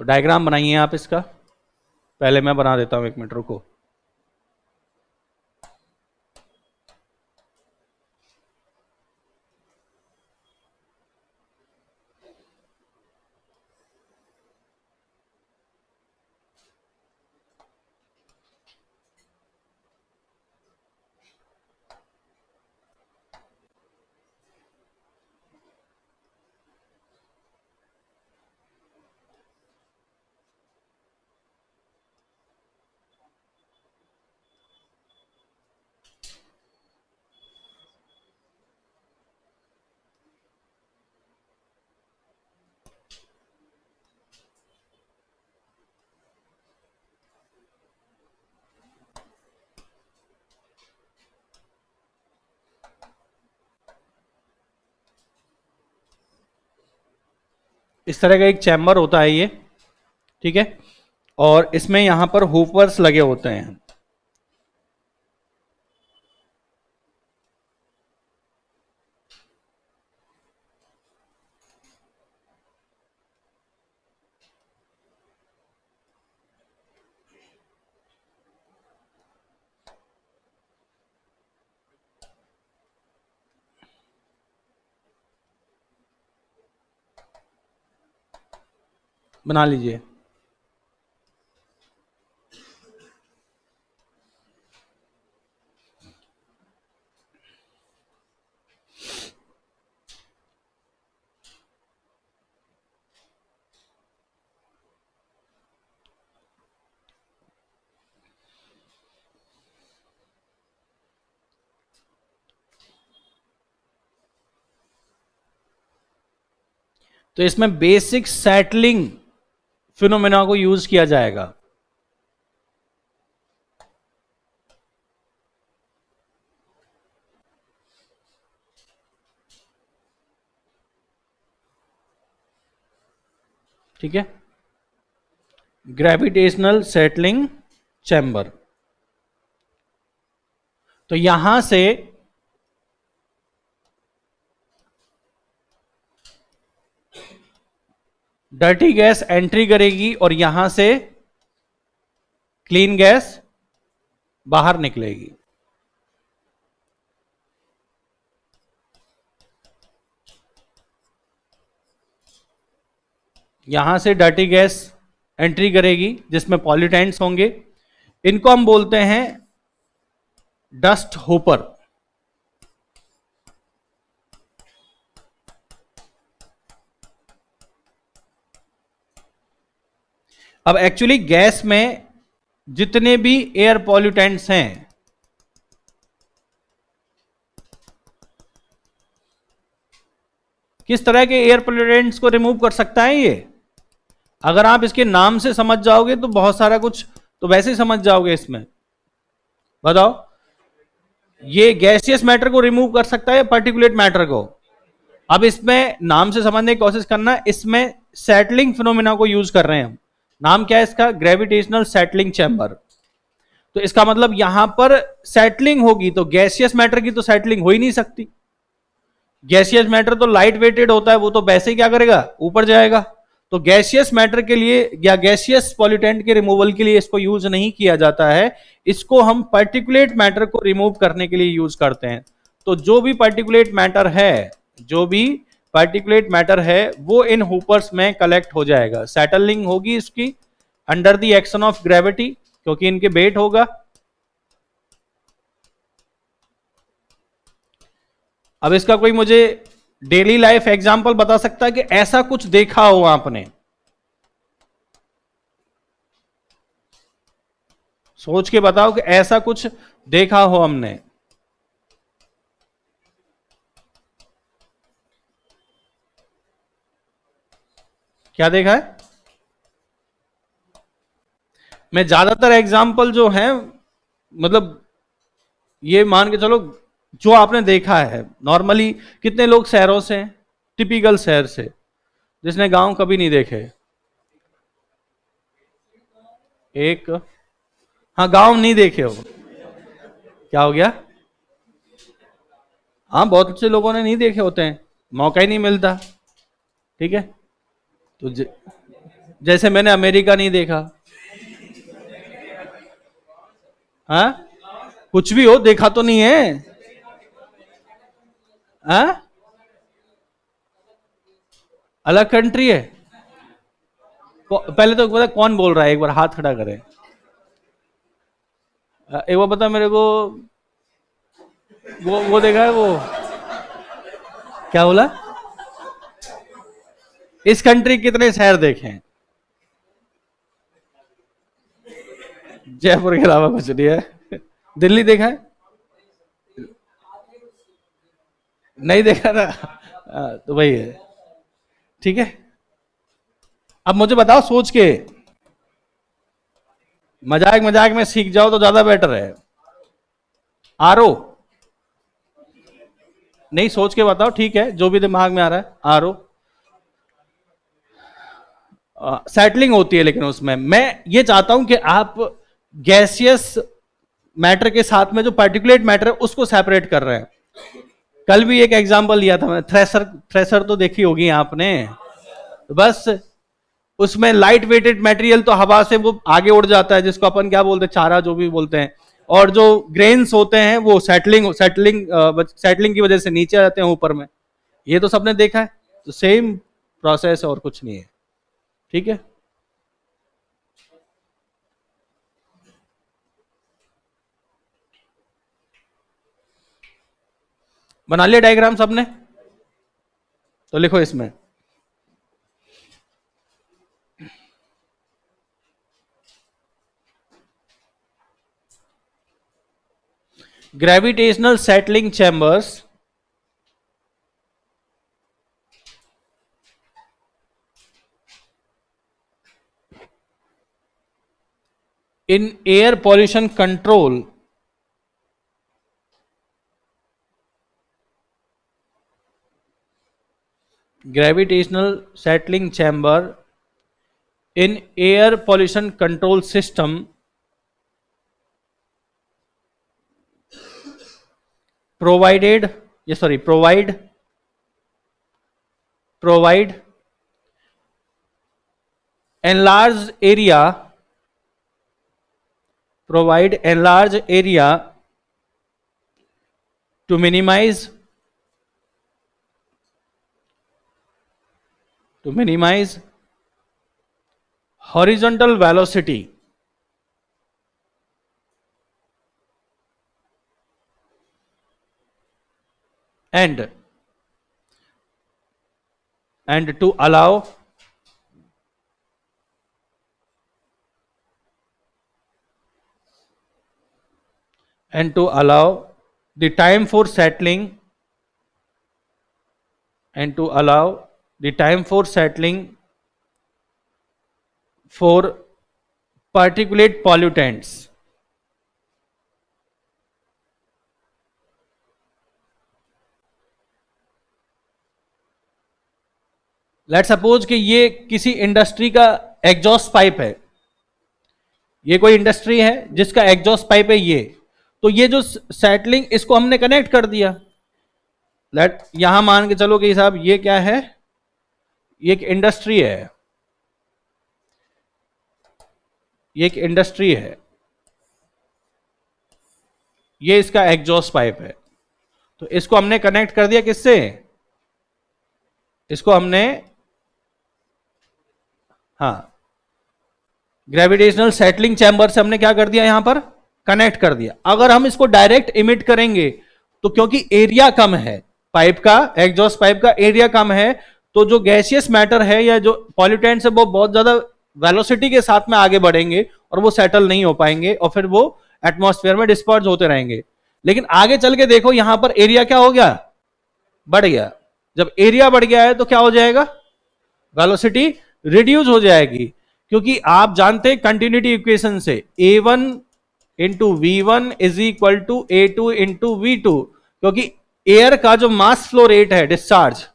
तो डायग्राम बनाइए आप इसका, पहले मैं बना देता हूं, 1 मिनट रुको। इस तरह का एक चैम्बर होता है ये, ठीक है, और इसमें यहां पर हुपर्स लगे होते हैं। बना लीजिए। तो इसमें बेसिक सेटलिंग फिनोमेना को यूज किया जाएगा। ठीक है, ग्रेविटेशनल सेटलिंग चैम्बर। तो यहां से डर्टी गैस एंट्री करेगी और यहां से क्लीन गैस बाहर निकलेगी। यहां से डर्टी गैस एंट्री करेगी जिसमें पॉल्यूटेंट्स होंगे, इनको हम बोलते हैं डस्ट होपर। अब एक्चुअली गैस में जितने भी एयर पॉल्यूटेंट्स हैं, किस तरह के एयर पॉल्यूटेंट्स को रिमूव कर सकता है ये, अगर आप इसके नाम से समझ जाओगे तो बहुत सारा कुछ तो वैसे ही समझ जाओगे। इसमें बताओ, ये गैसियस मैटर को रिमूव कर सकता है या पार्टिकुलेट मैटर को? अब इसमें नाम से समझने की कोशिश करना, इसमें सेटलिंग फिनोमेना को यूज कर रहे हैं हम। नाम क्या है इसका? Gravitational settling chamber. तो इसका मतलब यहां पर सेटलिंग होगी तो गैसियस मैटर की तो सेटलिंग हो ही नहीं सकती। गैसियस मैटर तो लाइट वेटेड होता है, वो तो वैसे ही क्या करेगा, ऊपर जाएगा। तो गैसियस मैटर के लिए या गैसियस पॉल्यूटेंट के रिमूवल के लिए इसको यूज नहीं किया जाता है, इसको हम पार्टिकुलेट मैटर को रिमूव करने के लिए यूज करते हैं। तो जो भी पार्टिकुलेट मैटर है, जो भी पार्टिकुलेट मैटर है वो इन हुपर्स में कलेक्ट हो जाएगा। सेटलिंग होगी इसकी under the action of gravity, क्योंकि इनके वेट होगा। अब इसका कोई मुझे डेली लाइफ एग्जांपल बता सकता है कि ऐसा कुछ देखा हो आपने? सोच के बताओ कि ऐसा कुछ देखा हो हमने। क्या देखा है? मैं ज्यादातर एग्जाम्पल जो है, मतलब ये मान के चलो जो आपने देखा है नॉर्मली, कितने लोग शहरों से हैं? टिपिकल शहर से, जिसने गांव कभी नहीं देखे? एक, हाँ गांव नहीं देखे हो। क्या हो गया? हाँ बहुत अच्छे लोगों ने नहीं देखे होते हैं, मौका ही नहीं मिलता। ठीक है, तो जैसे मैंने अमेरिका नहीं देखा। हाँ, कुछ भी हो, देखा तो नहीं है। हाँ, अलग कंट्री है। पहले तो पता कौन बोल रहा है, एक बार हाथ खड़ा करें। एक बार बता मेरे को। वो देखा है वो। क्या बोला? इस कंट्री कितने शहर देखे हैं? जयपुर के अलावा कुछ नहीं है। दिल्ली देखा है? नहीं देखा ना। तो वही है। ठीक है, अब मुझे बताओ सोच के। मजाक मजाक में सीख जाओ तो ज्यादा बेटर है। R O. नहीं, सोच के बताओ, ठीक है, जो भी दिमाग में आ रहा है। आर ओ सेटलिंग होती है, लेकिन उसमें मैं ये चाहता हूं कि आप गैसियस मैटर के साथ में जो पार्टिकुलेट मैटर है उसको सेपरेट कर रहे हैं। कल भी एक एग्जांपल लिया था मैं, थ्रेसर। थ्रेसर तो देखी होगी आपने। बस उसमें लाइट वेटेड मटेरियल तो हवा से वो आगे उड़ जाता है, जिसको अपन क्या बोलते हैं, चारा जो भी बोलते हैं। और जो ग्रेन्स होते हैं वो सेटलिंग की वजह से नीचे आ जाते हैं ऊपर में। ये तो सबने देखा है। तो सेम प्रोसेस और कुछ नहीं है। ठीक है, बना लिया डायग्राम सबने? तो लिखो इसमें। Gravitational settling chambers in air pollution control gravitational settling chamber in air pollution control system provide enlarged area to minimize horizontal velocity and to allow the time for settling for particulate pollutants. Let suppose कि ये किसी industry का exhaust pipe है। ये कोई industry है जिसका exhaust pipe है ये। तो ये जो सेटलिंग, इसको हमने कनेक्ट कर दिया। लेट यहां मान के चलो कि साहब ये क्या है, ये एक इंडस्ट्री है। ये इसका एग्जॉस्ट पाइप है। तो इसको हमने कनेक्ट कर दिया किससे? इसको हमने, हाँ, ग्रेविटेशनल सेटलिंग चैम्बर से हमने क्या कर दिया, यहां पर कनेक्ट कर दिया। अगर हम इसको डायरेक्ट इमिट करेंगे तो क्योंकि एरिया कम है पाइप का, एग्जॉस्ट पाइप का एरिया कम है, तो जो गैसियस मैटर है या जो पॉल्यूटेंट्स है वो बहुत ज्यादा वेलोसिटी के साथ में आगे बढ़ेंगे और वो सेटल नहीं हो पाएंगे और फिर वो एटमॉस्फेयर में डिस्पर्स होते रहेंगे। लेकिन आगे चल के देखो, यहां पर एरिया क्या हो गया, बढ़ गया। जब एरिया बढ़ गया है तो क्या हो जाएगा, वेलोसिटी रिड्यूस हो जाएगी। क्योंकि आप जानते हैं कंटिन्यूटी इक्वेशन से a1 into v1 is equal to a2 into v2। क्योंकि एयर का जो मास फ्लो रेट है, डिस्चार्ज,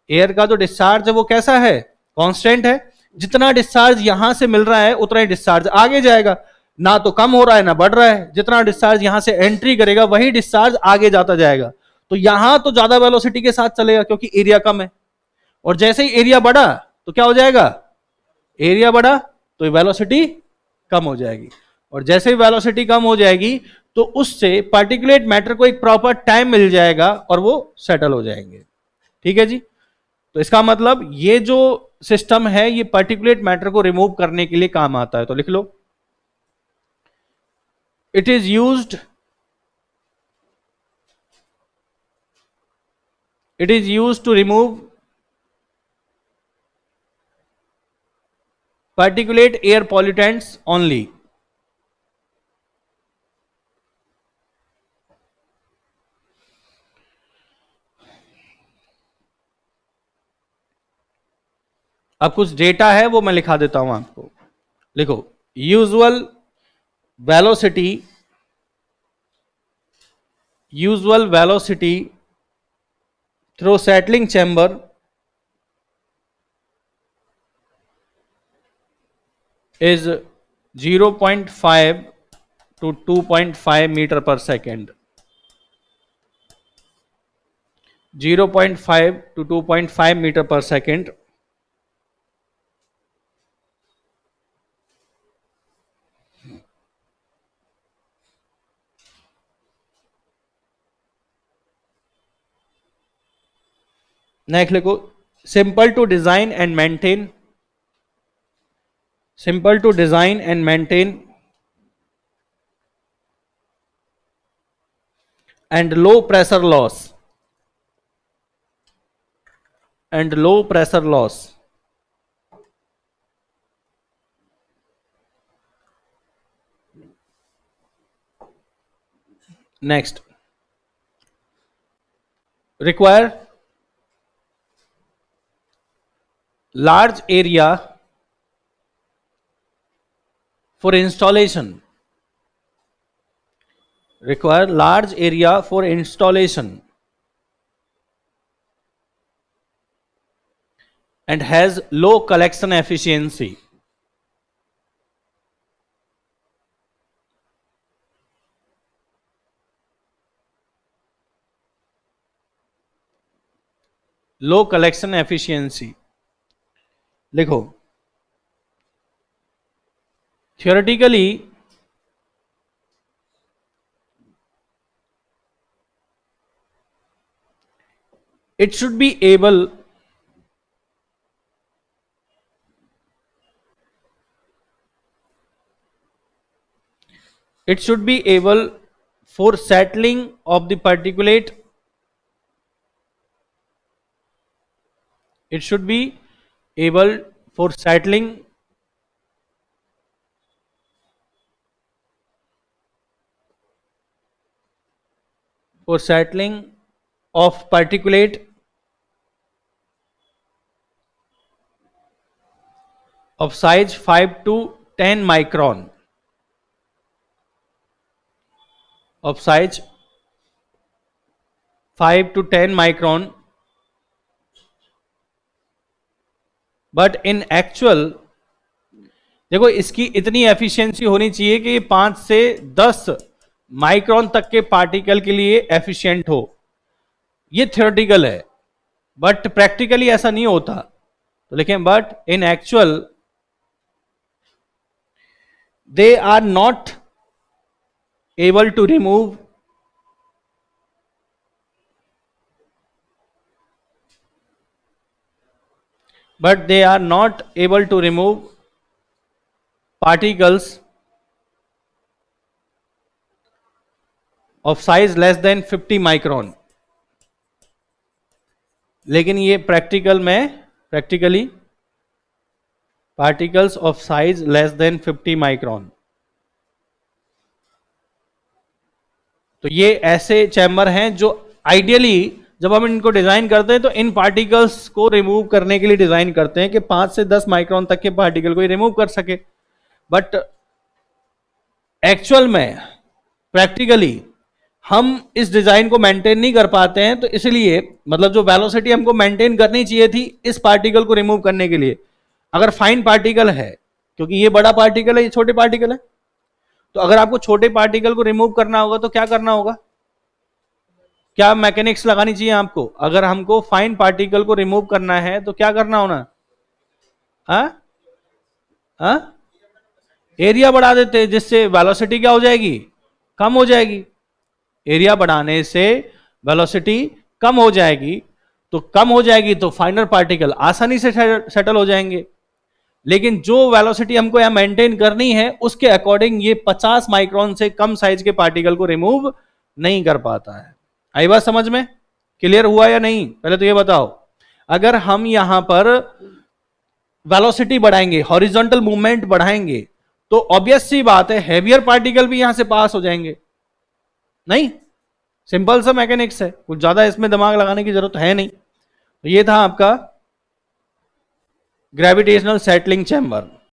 एयर का जो डिस्चार्ज है वो कैसा है, कांस्टेंट है। जितना डिस्चार्ज यहां से मिल रहा है उतना ही डिस्चार्ज आगे जाएगा, ना तो कम हो रहा है ना बढ़ रहा है। जितना डिस्चार्ज यहां से एंट्री करेगा वही डिस्चार्ज आगे जाता जाएगा। तो यहां तो ज्यादा वेलोसिटी के साथ चलेगा क्योंकि एरिया कम है। और जैसे ही एरिया बढ़ा तो क्या हो जाएगा, एरिया बढ़ा तो वेलोसिटी कम हो जाएगी, और जैसे ही वेलोसिटी कम हो जाएगी तो उससे पार्टिकुलेट मैटर को एक प्रॉपर टाइम मिल जाएगा और वो सेटल हो जाएंगे। ठीक है जी। तो इसका मतलब ये जो सिस्टम है ये पार्टिकुलेट मैटर को रिमूव करने के लिए काम आता है। तो लिख लो, it is used to remove particulate air pollutants only। अब कुछ डेटा है वो मैं लिखा देता हूं आपको। लिखो, usual velocity through settling chamber is 0.5 to 2.5 meter per second। 0.5 to 2.5 meter per second। Next लिखो, simple to design and maintain and low pressure loss next, require large area for installation and has low collection efficiency। Low collection efficiency लिखो, theoretically it should be able for settling of the particulate it should be able for settling of particulate of size 5 to 10 micron of size 5 to 10 micron, but in actual देखो इसकी इतनी efficiency होनी चाहिए कि 5 से 10 micron तक के particle के लिए एफिशिएंट हो। ये थियोरेटिकल है, बट प्रैक्टिकली ऐसा नहीं होता। तो लिखें, but in actual they are not able to remove particles of size less than 50 micron। लेकिन ये practically particles of size less than 50 micron. तो ये ऐसे चैम्बर हैं जो आइडियली जब हम इनको डिजाइन करते हैं तो इन पार्टिकल्स को रिमूव करने के लिए डिजाइन करते हैं कि 5 से 10 माइक्रोन तक के पार्टिकल को रिमूव कर सके। बट एक्चुअल में प्रैक्टिकली हम इस डिजाइन को मेंटेन नहीं कर पाते हैं। तो इसलिए मतलब जो वेलोसिटी हमको मेंटेन करनी चाहिए थी इस पार्टिकल को रिमूव करने के लिए, अगर फाइन पार्टिकल है, क्योंकि ये बड़ा पार्टिकल है ये छोटे पार्टिकल है, तो अगर आपको छोटे पार्टिकल को रिमूव करना होगा तो क्या करना होगा, क्या मैकेनिक्स लगानी चाहिए आपको। अगर हमको फाइन पार्टिकल को रिमूव करना है तो क्या करना होना, हाँ, हाँ, एरिया बढ़ा देते, जिससे वेलोसिटी क्या हो जाएगी, कम हो जाएगी। एरिया बढ़ाने से वेलोसिटी कम हो जाएगी, तो कम हो जाएगी तो फाइनर पार्टिकल आसानी से सेटल हो जाएंगे। लेकिन जो वेलोसिटी हमको यहां मेंटेन करनी है उसके अकॉर्डिंग ये 50 माइक्रोन से कम साइज के पार्टिकल को रिमूव नहीं कर पाता है। आई बात समझ में? क्लियर हुआ या नहीं? पहले तो ये बताओ, अगर हम यहां पर वेलोसिटी बढ़ाएंगे, हॉरिजॉन्टल मूवमेंट बढ़ाएंगे, तो ऑब्वियस सी बात है हैवियर पार्टिकल भी यहां से पास हो जाएंगे। नहीं, सिंपल सा मैकेनिक्स है, कुछ ज्यादा इसमें दिमाग लगाने की जरूरत है नहीं। तो ये था आपका ग्रेविटेशनल सेटलिंग चैम्बर।